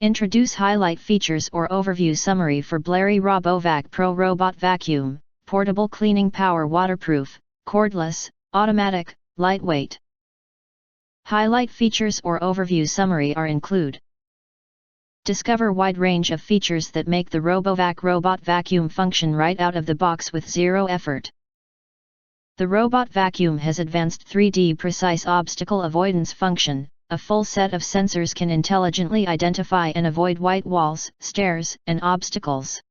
Introduce highlight features or overview summary for Blarie Robovac Pro Robot Vacuum, portable cleaning power, waterproof, cordless, automatic, lightweight. Highlight features or overview summary are include. Discover wide range of features that make the Robovac robot vacuum function right out of the box with zero effort. The robot vacuum has advanced 3D precise obstacle avoidance function. A full set of sensors can intelligently identify and avoid white walls, stairs, and obstacles.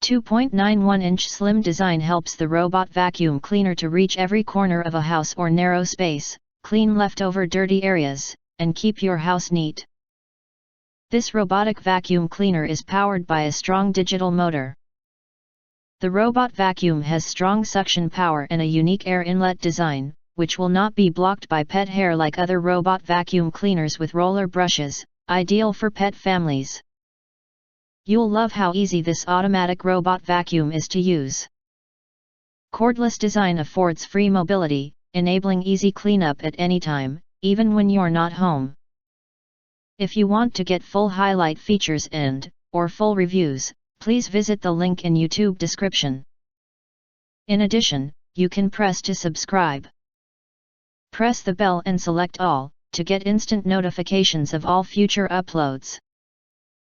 2.91-inch slim design helps the robot vacuum cleaner to reach every corner of a house or narrow space, clean leftover dirty areas, and keep your house neat. This robotic vacuum cleaner is powered by a strong digital motor. The robot vacuum has strong suction power and a unique air inlet design, which will not be blocked by pet hair like other robot vacuum cleaners with roller brushes, ideal for pet families. You'll love how easy this automatic robot vacuum is to use. Cordless design affords free mobility, enabling easy cleanup at any time, even when you're not home. If you want to get full highlight features or full reviews, please visit the link in YouTube description. In addition, you can press to subscribe. Press the bell and select all, to get instant notifications of all future uploads.